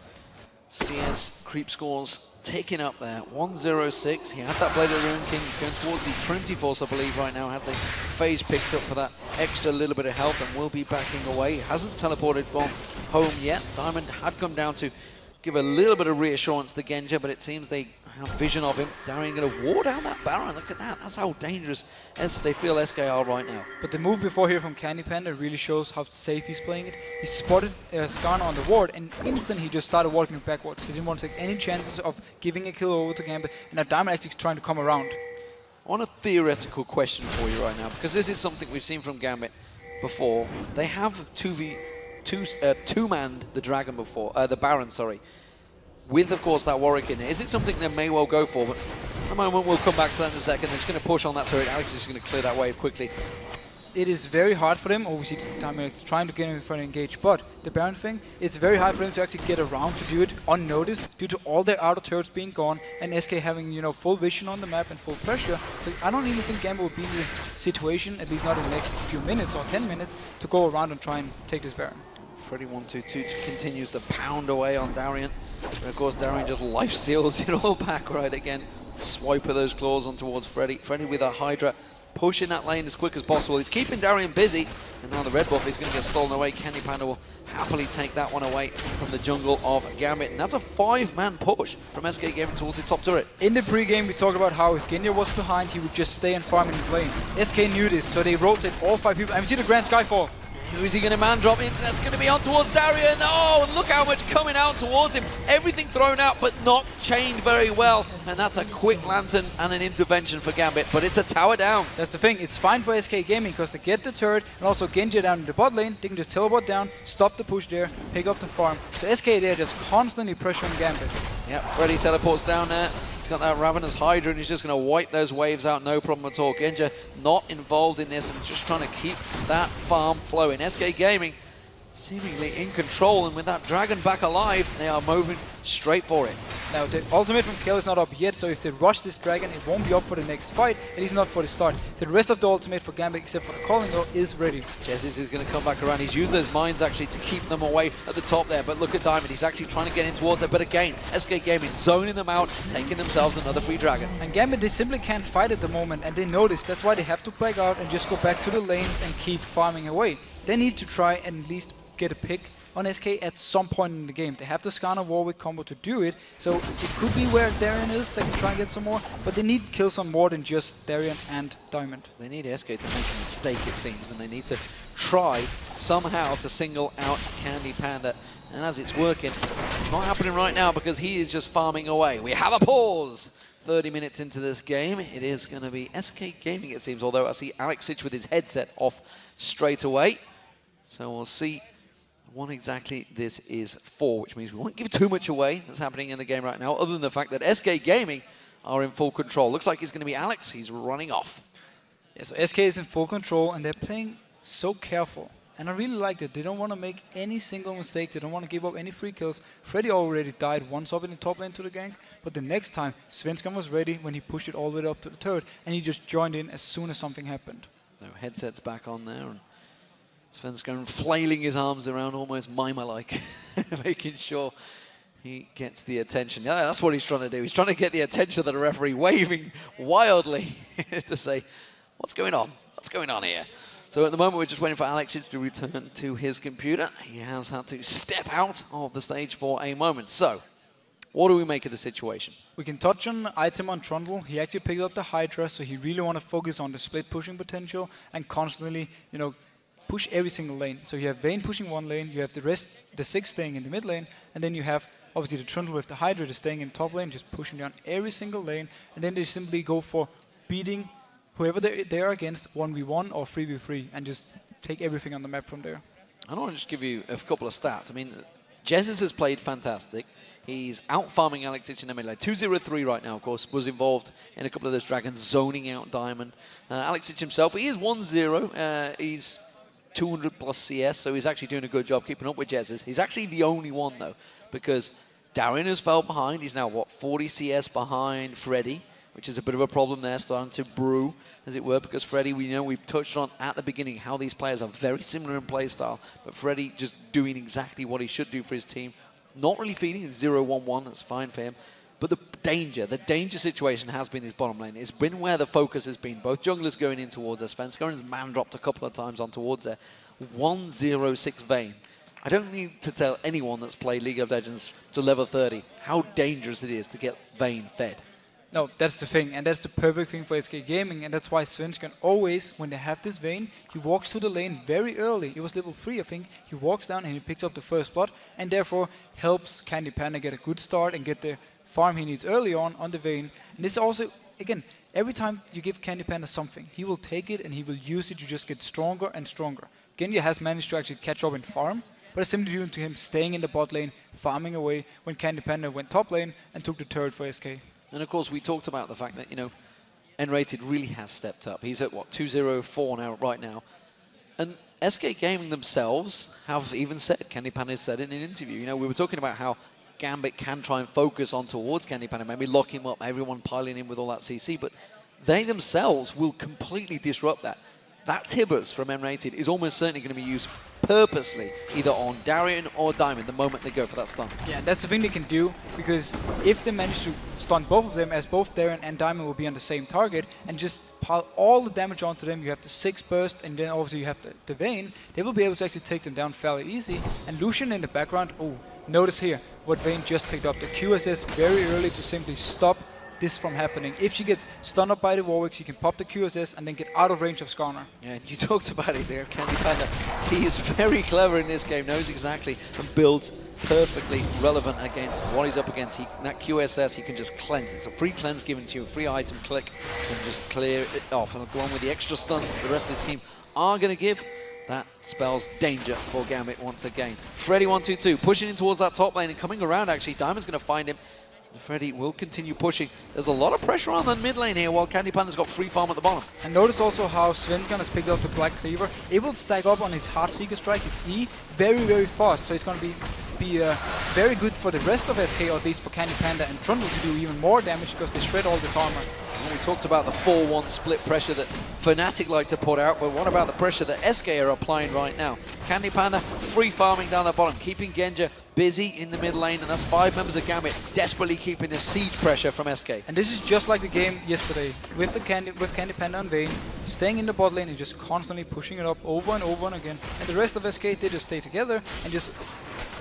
CS creep scores taken up there. 106. He had that Blade of the Ruin King going towards the Trinity Force, I believe, right now. Had the phase picked up for that extra little bit of health and will be backing away. He hasn't teleported home yet. Diamond had come down to give a little bit of reassurance to Genja, but it seems they have vision of him. Darien going to ward down that Baron. Look at that. That's how dangerous as they feel SK are right now. But the move before here from CandyPanda really shows how safe he's playing it. He spotted Skarner on the ward, and instantly he just started walking backwards. He didn't want to take any chances of giving a kill over to Gambit, and now Diamond actually trying to come around. I want a theoretical question for you right now, because this is something we've seen from Gambit before. They have two-manned the Dragon before, the Baron, sorry, with, of course, that Warwick in it. Is it something they may well go for? But at the moment, we'll come back to that in a second. They're just going to push on that turret. Alex is going to clear that wave quickly. It is very hard for them, obviously, trying to get in front and engage, but the Baron thing, it's very hard for them to actually get around to do it unnoticed due to all their outer turrets being gone and SK having, you know, full vision on the map and full pressure. So I don't even think Gambit will be in the situation, at least not in the next few minutes or 10 minutes, to go around and try and take this Baron. Freddy 1-2-2 continues to pound away on Darien. And of course, Darien just life steals it all back right again. Swipe of those claws on towards Freddy. Freddy with a Hydra, pushing that lane as quick as possible. He's keeping Darien busy. And now the red buff is going to get stolen away. CandyPanda will happily take that one away from the jungle of Gambit. And that's a 5-man push from SK Gaming towards the top turret. In the pre-game, we talked about how if Genja was behind, he would just stay and farm in his lane. SK knew this, so they rotate all 5 people. And we see the Grand Skyfall. Who is he going to man drop in? That's going to be on towards Darien. Oh, and look how much coming out towards him. Everything thrown out, but not chained very well. And that's a quick lantern and an intervention for Gambit, but it's a tower down. That's the thing. It's fine for SK Gaming because they get the turret and also Genja down in the bot lane. They can just teleport down, stop the push there, pick up the farm. So SK there just constantly pressuring Gambit. Yeah, Freddy teleports down there. He's got that Ravenous Hydra and he's just going to wipe those waves out, no problem at all. Genja not involved in this and just trying to keep that farm flowing. SK Gaming seemingly in control, and with that Dragon back alive, they are moving straight for it. Now, the ultimate from Kayle is not up yet, so if they rush this Dragon, it won't be up for the next fight, at least not for the start. The rest of the ultimate for Gambit, except for the calling though, is ready. Jesiz is going to come back around. He's used those mines actually to keep them away at the top there, but look at Diamond. He's actually trying to get in towards it, but again, SK Gaming zoning them out, taking themselves another free Dragon. And Gambit, they simply can't fight at the moment, and they know this. That's why they have to back out and just go back to the lanes and keep farming away. They need to try and at least get a pick on SK at some point in the game. They have the Skarner Warwick combo to do it, so it could be where Darien is. They can try and get some more, but they need kills on more than just Darien and Diamond. They need SK to make a mistake, it seems, and they need to try somehow to single out CandyPanda. And as it's working, it's not happening right now because he is just farming away. We have a pause 30 minutes into this game. It is going to be SK Gaming, it seems, although I see Alex with his headset off straight away. So we'll see what exactly this is for, which means we won't give too much away that's happening in the game right now, other than the fact that SK Gaming are in full control. Looks like it's going to be Alex. He's running off. Yeah, so SK is in full control, and they're playing so careful. And I really like that. They don't want to make any single mistake. They don't want to give up any free kills. Freddy already died once up in the top lane to the gank, but the next time, Svenskeren was ready when he pushed it all the way up to the turret, and he just joined in as soon as something happened. No, headset's back on there, and Svenskeren flailing his arms around almost Mima-like, making sure he gets the attention. Yeah, that's what he's trying to do. He's trying to get the attention of the referee, waving wildly to say, what's going on? What's going on here? So at the moment, we're just waiting for Alex to return to his computer. He has had to step out of the stage for a moment. So, what do we make of the situation? We can touch on item on Trundle. He actually picked up the Hydra, so he really want to focus on the split pushing potential and constantly, you know, push every single lane. So you have Vayne pushing one lane, you have the rest, the Ziggs staying in the mid lane, and then you have obviously the Trundle with the Hydra just staying in top lane, just pushing down every single lane, and then they simply go for beating whoever they are against 1v1 or 3v3 and just take everything on the map from there. I want to just give you a couple of stats. I mean, Jesiz has played fantastic. He's out-farming Alex in the mid lane. 2-0-3 right now, of course, was involved in a couple of those dragons, zoning out Diamond. Alex himself, he is 1-0. He's 200 plus CS, so he's actually doing a good job keeping up with Jesiz. He's actually the only one, though, because Darien has fell behind. He's now, what, 40 CS behind Freddy, which is a bit of a problem there, starting to brew, as it were, because Freddy, we know we've touched on at the beginning how these players are very similar in play style, but Freddy just doing exactly what he should do for his team. Not really feeding, it's 0-1-1, that's fine for him. But the danger situation has been his bottom lane. It's been where the focus has been. Both junglers going in towards us. Svenskeren's man dropped a couple of times on towards there. 1-0-6 Vayne. I don't need to tell anyone that's played League of Legends to level 30 how dangerous it is to get Vayne fed. No, that's the thing, and that's the perfect thing for SK Gaming, and that's why Svenskeren always, when they have this Vayne, he walks to the lane very early. It was level 3, I think. He walks down and he picks up the first spot, and therefore helps CandyPanda get a good start and get the farm he needs early on the Vayne. And this also, again, every time you give CandyPanda something, he will take it and he will use it to just get stronger and stronger. Genja has managed to actually catch up in farm, but it's simply due to him staying in the bot lane, farming away when CandyPanda went top lane and took the turret for SK. And of course, we talked about the fact that, you know, nRated really has stepped up. He's at, what, 2-0-4 now, right now. And SK Gaming themselves have even said, CandyPanda has said in an interview, you know, we were talking about how Gambit can try and focus on towards CandyPanda, maybe lock him up, everyone piling in with all that CC, but they themselves will completely disrupt that. That Tibbers from nRated is almost certainly going to be used purposely, either on Darien or Diamond, the moment they go for that stun. Yeah, that's the thing they can do, because if they manage to stun both of them, as both Darien and Diamond will be on the same target, and just pile all the damage onto them, you have the Ziggs burst, and then obviously you have the Vayne, they will be able to actually take them down fairly easy. And Lucian in the background, oh, notice here what Vayne just picked up, the QSS very early to simply stop this from happening. If she gets stunned up by the Warwick, she can pop the QSS and then get out of range of Skarner. Yeah, you talked about it there, CandyPanda. He is very clever in this game, knows exactly, and builds perfectly relevant against what he's up against. That QSS, he can just cleanse. It's a free cleanse given to you, a free item click, and just clear it off. And along with the extra stuns that the rest of the team are going to give, that spells danger for Gambit once again. Freddy 1-2-2, pushing in towards that top lane and coming around actually. Diamond's going to find him. Freddy will continue pushing. There's a lot of pressure on the mid lane here while CandyPanda's got free farm at the bottom. And notice also how Svenskeren has picked up the Black Cleaver. It will stack up on his Heartseeker strike, his E, very, very fast. So it's going to be very good for the rest of SK, or at least for CandyPanda and Trundle to do even more damage because they shred all this armor. Well, we talked about the 4-1 split pressure that Fnatic like to put out, but what about the pressure that SK are applying right now? CandyPanda free farming down the bottom, keeping Genja busy in the mid lane, and that's 5 members of Gambit desperately keeping the siege pressure from SK. And this is just like the game yesterday with CandyPanda and Vayne, staying in the bot lane and just constantly pushing it up over and over and again. And the rest of SK, they just stay together and just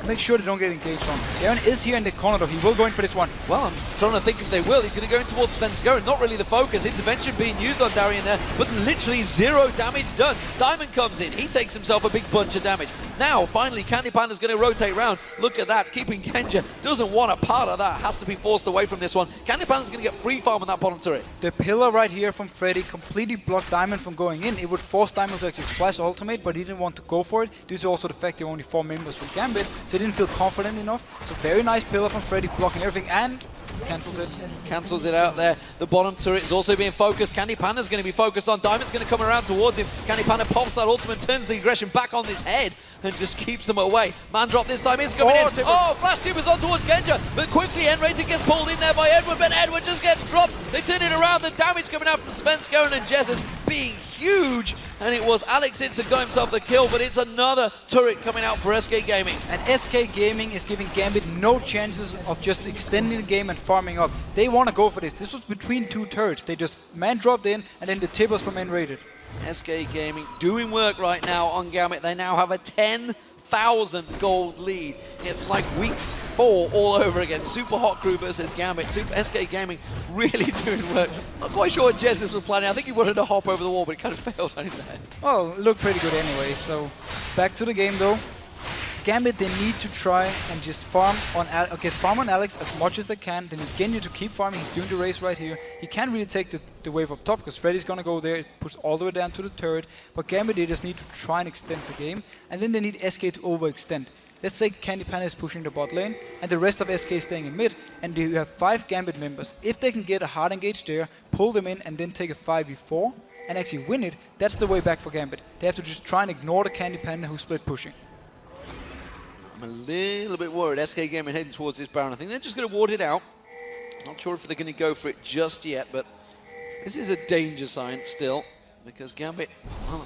make sure they don't get engaged on. Darien is here in the corner though, he will go in for this one. Well, I'm trying to think if they will. He's going to go in towards Svenskeren, not really the focus. Intervention being used on Darien there, but literally 0 damage done. Diamond comes in, he takes himself a big bunch of damage. Now, finally, CandyPanda's going to rotate round. Look at that, keeping Genja. Doesn't want a part of that, has to be forced away from this one. CandyPanda's going to get free farm on that bottom turret. The pillar right here from Freddy completely blocked Diamond from going in. It would force Diamond to actually flash ultimate, but he didn't want to go for it due to also the fact there were only 4 members from Gambit, so he didn't feel confident enough. So very nice pillar from Freddy, blocking everything and cancels it. Cancels it out there. The bottom turret is also being focused. CandyPanda's going to be focused on. Diamond's going to come around towards him. CandyPanda pops that ultimate, turns the aggression back on his head and just keeps them away. Man drop this time is coming in. Oh, Flash Tippers on towards Genja, but quickly nRated gets pulled in there by Edward, but Edward just gets dropped. They turn it around. The damage coming out from Svenskeren and Jesiz being huge, and it was Alex Itz that got himself the kill, but it's another turret coming out for SK Gaming. And SK Gaming is giving Gambit no chances of just extending the game and farming up. They want to go for this. This was between 2 turrets. They just man dropped in, and then the tippers from nRated. SK Gaming doing work right now on Gambit. They now have a 10,000 gold lead. It's like week 4 all over again. Super Hot Crew versus Gambit. SK Gaming really doing work. Not quite sure what Jesiz was planning. I think he wanted to hop over the wall, but it kind of failed on his head. Well, it looked pretty good anyway. So back to the game though. Gambit, they need to try and just farm on Alex as much as they can. They need Genja to keep farming. He's doing the race right here. He can't really take the wave up top because Freddy's gonna go there. It puts all the way down to the turret. But Gambit, they just need to try and extend the game. And then they need SK to overextend. Let's say CandyPanda is pushing the bot lane and the rest of SK is staying in mid, and you have 5 Gambit members. If they can get a hard engage there, pull them in and then take a 5v4 and actually win it, that's the way back for Gambit. They have to just try and ignore the CandyPanda who split pushing. I'm a little bit worried. SK Gaming heading towards this Baron. I think they're just going to ward it out. Not sure if they're going to go for it just yet, but this is a danger sign still, because Gambit,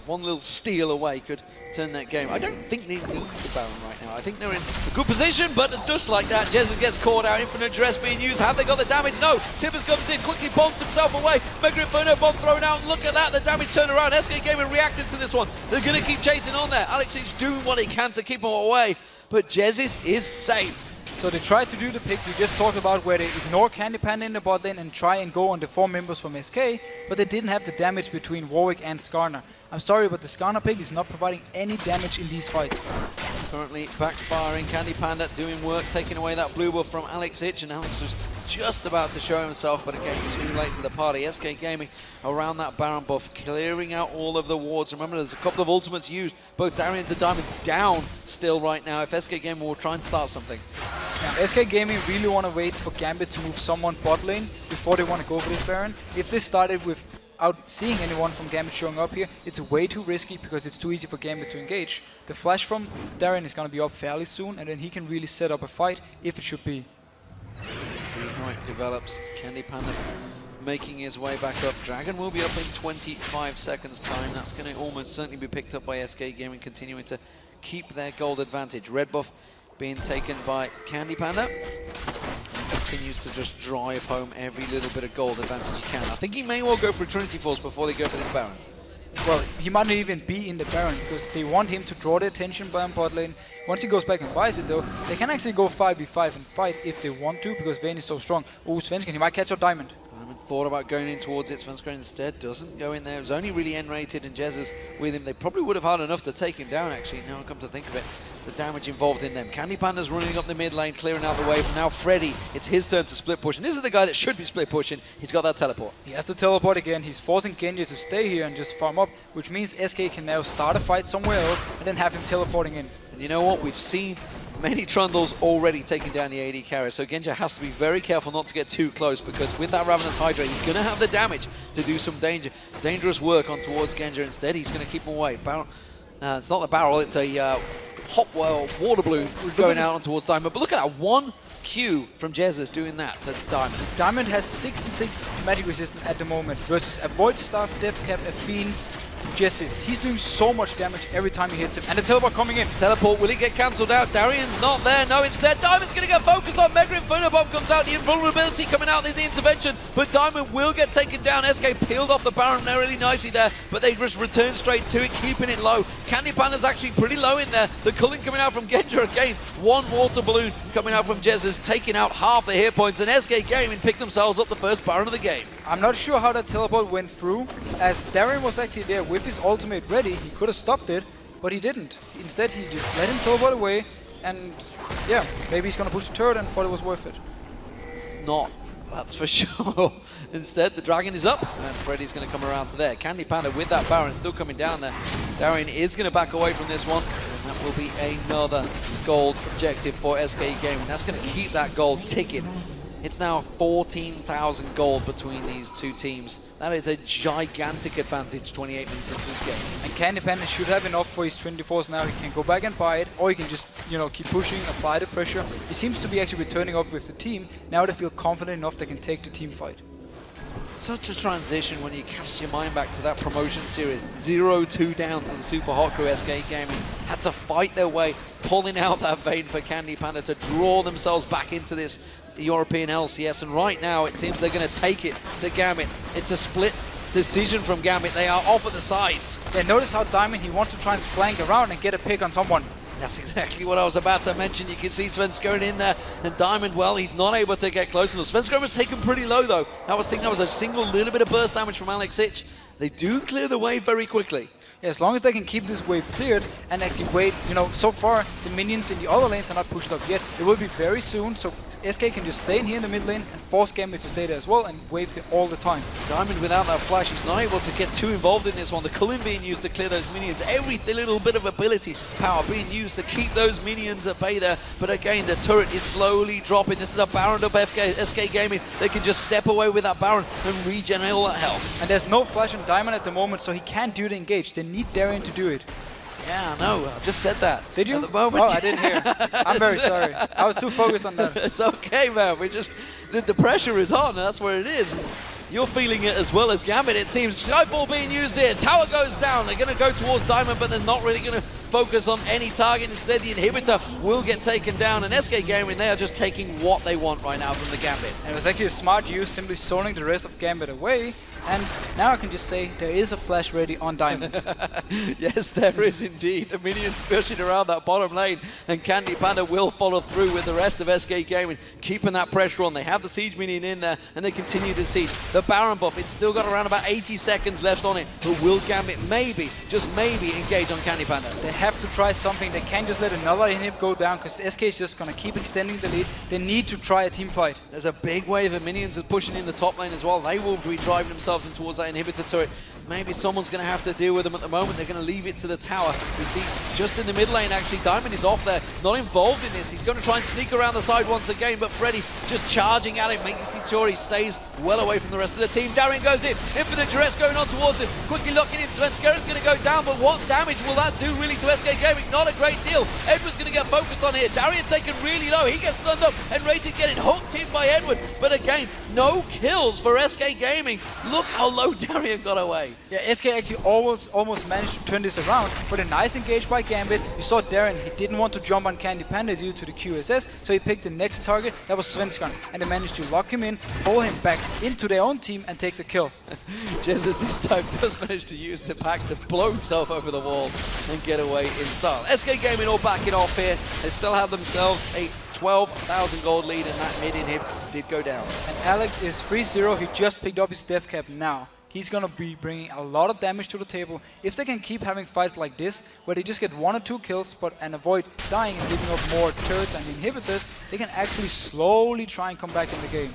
one little steal away could turn that game. I don't think they need the Baron right now. I think they're in a good position, but just like that, Jesiz gets caught out. Infinite Dress being used. Have they got the damage? No. Tippers comes in, quickly bombs himself away. Mega Inferno bomb thrown out. Look at that, the damage turned around. SK Gaming reacted to this one. They're going to keep chasing on there. Alex is doing what he can to keep him away, but Jesiz is safe. So they tried to do the pick we just talked about, where they ignore CandyPanda in the bot lane and try and go on the 4 members from SK, but they didn't have the damage between Warwick and Skarner. I'm sorry, but the Skarner pick is not providing any damage in these fights. Currently backfiring. CandyPanda doing work, taking away that blue buff from Alex Itch, and Alex was just about to show himself, but again, too late to the party. SK Gaming around that Baron buff, clearing out all of the wards. Remember, there's a couple of ultimates used. Both Darien's and Diamond's down still right now. If SK Gaming will try and start something. Yeah, SK Gaming really want to wait for Gambit to move someone bot lane before they want to go for this Baron. If this started without seeing anyone from Gambit showing up here, it's way too risky because it's too easy for Gambit to engage. The flash from Darien is going to be up fairly soon, and then he can really set up a fight if it should be. We'll see how it develops. CandyPanda's making his way back up. Dragon will be up in 25 seconds time. That's going to almost certainly be picked up by SK Gaming, continuing to keep their gold advantage. Red buff being taken by CandyPanda. Continues to just drive home every little bit of gold advantage he can. I think he may well go for a Trinity Force before they go for this Baron. Well, he might not even be in the Baron because they want him to draw the attention by bot lane. Once he goes back and buys it though, they can actually go 5v5 and fight if they want to, because Vayne is so strong. Oh, Svenskeren, he might catch out Diamond. Diamond thought about going in towards it. Svenskeren instead doesn't go in there. It was only really nRated and Jesiz with him. They probably would have had enough to take him down, actually, now I come to think of it. The damage involved in them. CandyPanda's running up the mid lane, clearing out the wave. Now Freddy, it's his turn to split push. And this is the guy that should be split pushing. He's got that teleport. He has to teleport again. He's forcing Genja to stay here and just farm up, which means SK can now start a fight somewhere else and then have him teleporting in. And you know what? We've seen many Trundles already taking down the AD carrier, so Genja has to be very careful not to get too close, because with that Ravenous Hydra, he's going to have the damage to do some dangerous work on towards Genja. Instead, he's going to keep him away. It's not the barrel, it's a hot water balloon going out on towards Diamond. But look at that, 1 Q from Jesiz doing that to Diamond. Diamond has 66 magic resistance at the moment versus Avoid Staff, Death Cap, Fiends, Jesiz. He's doing so much damage every time he hits him. And the teleport coming in. Teleport, will it get cancelled out? Darien's not there. No, instead, Diamond's going to get focused on Mega Inferno Bomb comes out. The invulnerability coming out in the intervention. But Diamond will get taken down. SK peeled off the Baron there really nicely there. But they just return straight to it, keeping it low. CandyPanda's actually pretty low in there. The culling coming out from Genja again. One water balloon coming out from Jesiz, taking out half the hit points. And SK Gaming picked themselves up the first Baron of the game. I'm not sure how that teleport went through, as Darien was actually there with his ultimate ready. He could have stopped it, but he didn't. Instead, he just let him teleport away, and yeah, maybe he's gonna push the turret and thought it was worth it. It's not, that's for sure. Instead, the dragon is up, and Freddy's gonna come around to there. CandyPanda with that Baron still coming down there. Darien is gonna back away from this one, and that will be another gold objective for SK Gaming. That's gonna keep that gold ticking. It's now 14,000 gold between these two teams. That is a gigantic advantage 28 minutes into this game. And CandyPanda should have enough for his 24s now. He can go back and buy it, or he can just, keep pushing, apply the pressure. He seems to be actually returning up with the team. Now they feel confident enough they can take the team fight. Such a transition when you cast your mind back to that promotion series. 0-2 down to the super hot crew. SK Gaming had to fight their way, pulling out that Vayne for CandyPanda to draw themselves back into this European LCS, and right now it seems they're going to take it to Gambit. It's a split decision from Gambit. They are off at the sides. Yeah, notice how Diamond, he wants to try and flank around and get a pick on someone. That's exactly what I was about to mention. You can see Svenskeren in there, and Diamond, well, he's not able to get close enough. Svenskeren was taken pretty low, though. I think that was a single little bit of burst damage from Alex Ich. They do clear the wave very quickly. Yeah, as long as they can keep this wave cleared and actually wait, so far the minions in the other lanes are not pushed up yet. It will be very soon, so SK can just stay in here in the mid lane and force Gambit to stay there as well and wave it all the time. Diamond without that flash, he's not able to get too involved in this one. The culling being used to clear those minions. Every little bit of ability power being used to keep those minions at bay there. But again, the turret is slowly dropping. This is a Baron up SK Gaming. They can just step away with that Baron and regenerate all that health. And there's no flash on Diamond at the moment, so he can't do the engage. They need Darien to do it. Yeah, no, I just said that. Did you? At the moment. Oh, I didn't hear. I'm very sorry. I was too focused on that. It's okay, man. The pressure is on, and that's where it is. You're feeling it as well as Gambit, it seems. Skyfall being used here. Tower goes down. They're going to go towards Diamond, but they're not really going to focus on any target. Instead, the inhibitor will get taken down. And SK Gaming, they are just taking what they want right now from the Gambit. And it was actually a smart use, simply zoning the rest of Gambit away. And now I can just say there is a flash ready on Diamond. Yes, there is indeed. The minions pushing around that bottom lane, and CandyPanda will follow through with the rest of SK Gaming, keeping that pressure on. They have the siege minion in there, and they continue to siege. The Baron buff, it's still got around about 80 seconds left on it, but will Gambit maybe, just maybe, engage on CandyPanda? They have to try something. They can't just let another inhib go down, because SK is just going to keep extending the lead. They need to try a team fight. There's a big wave of minions pushing in the top lane as well. They will be driving themselves in towards that inhibitor turret. Maybe someone's going to have to deal with them at the moment. They're going to leave it to the tower. We see just in the mid lane, actually, Diamond is off there, not involved in this. He's going to try and sneak around the side once again, but Freddy just charging at him, making sure he stays well away from the rest of the team. Darien goes in, infinite duress going on towards him, quickly locking in. Svenskeren's going to go down, but what damage will that do really to SK Gaming? Not a great deal. Edward's going to get focused on here. Darien taken really low. He gets stunned up, and nRated getting hooked in by Edward. But again, no kills for SK Gaming. Look how low Darien got away. Yeah, SK actually almost managed to turn this around, but a nice engage by Gambit. You saw Darien, he didn't want to jump on CandyPanda due to the QSS, so he picked the next target, that was Svenskeren, and they managed to lock him in, pull him back into their own team, and take the kill. Jesiz this time does manage to use the pack to blow himself over the wall and get away in style. SK Gaming all backing off here. They still have themselves a 12,000 gold lead, and that mid inhib did go down. And Alex is 3-0, he just picked up his death cap now. He's going to be bringing a lot of damage to the table. If they can keep having fights like this, where they just get 1 or 2 kills and avoid dying and leaving up more turrets and inhibitors, they can actually slowly try and come back in the game.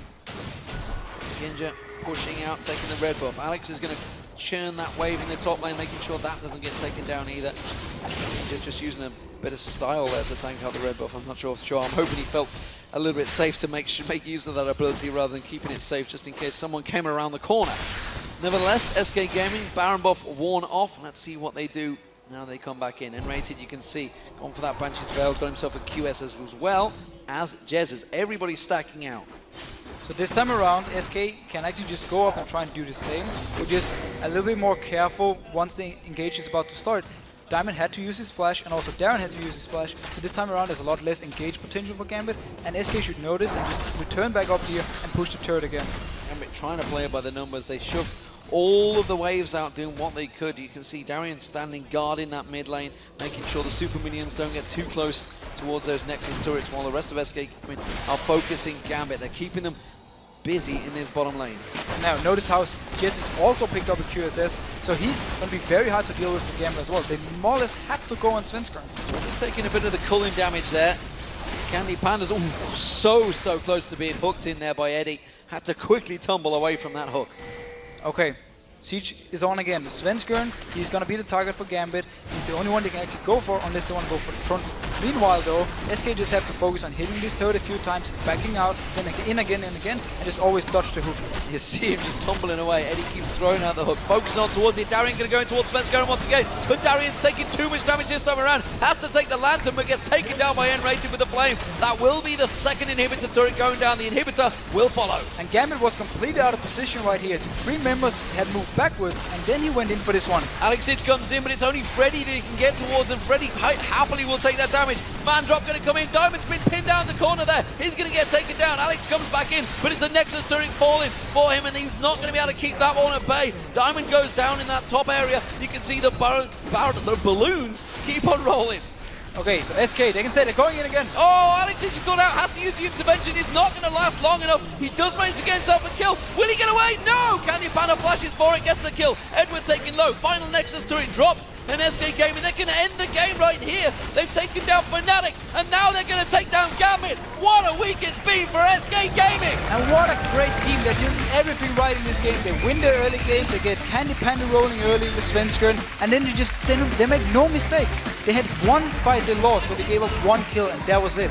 Genja pushing out, taking the red buff. Alex is going to churn that wave in the top lane, making sure that doesn't get taken down either. Genja just using a bit of style there to tank out the red buff. I'm not sure. I'm hoping he felt a little bit safe to make use of that ability rather than keeping it safe just in case someone came around the corner. Nevertheless, SK Gaming, Baron buff worn off. Let's see what they do now they come back in. nRated, you can see, gone for that Banshee's Veil, got himself a QS as well as Jesiz. Everybody's stacking out. So this time around, SK can actually just go up and try and do the same, but just a little bit more careful once the engage is about to start. Diamond had to use his flash, and also Darien had to use his flash, so this time around there's a lot less engage potential for Gambit, and SK should notice and just return back up here and push the turret again. Gambit trying to play it by the numbers. They shoved all of the waves out, doing what they could. You can see Darien standing guard in that mid lane, making sure the super minions don't get too close towards those Nexus turrets, while the rest of SK are focusing Gambit. They're keeping them busy in this bottom lane. Now notice how Jesiz also picked up a QSS, so he's going to be very hard to deal with for Gambit as well. They more or less have to go on Svenskeren. Just taking a bit of the culling damage there. CandyPanda's so close to being hooked in there by Eddie. Had to quickly tumble away from that hook. Okay, Siege is on again. The Svenskeren, he's going to be the target for Gambit. He's the only one they can actually go for unless they want to go for the Trundle. Meanwhile though, SK just have to focus on hitting this turret a few times, backing out, then in again and again, and just always dodge the hook. You see him just tumbling away. Eddie keeps throwing out the hook, focusing on towards it. Darien going to go in towards Svenskeren once again, but Darien's taking too much damage this time around. Has to take the lantern, but gets taken down by nRated with the flame. That will be the second inhibitor turret going down. The inhibitor will follow. And Gambit was completely out of position right here. 3 members had moved backwards, and then he went in for this one. Alex comes in, but it's only Freddy that he can get towards, and Freddy happily will take that damage. Man drop going to come in. Diamond's been pinned down the corner there. He's going to get taken down. Alex comes back in, but it's a Nexus turret falling for him, and he's not going to be able to keep that one at bay. Diamond goes down in that top area. You can see the balloons keep on rolling. Okay, so SK, they can stay, they're going in again. Oh, Alex has gone out, has to use the intervention. It's not going to last long enough. He does manage to get himself a kill. Will he get away? No! CandyPanda flashes for it, gets the kill. Edward taking low. Final Nexus turret drops, and SK Gaming, they're going to end the game right here. They've taken down Fnatic, and now they're going to take down Gambit. What a week it's been for SK Gaming! And what a great team. They're doing everything right in this game. They win their early game, they get CandyPanda rolling early with Svenskeren, and then they make no mistakes. They had one fight they lost, but they gave up 1 kill, and that was it.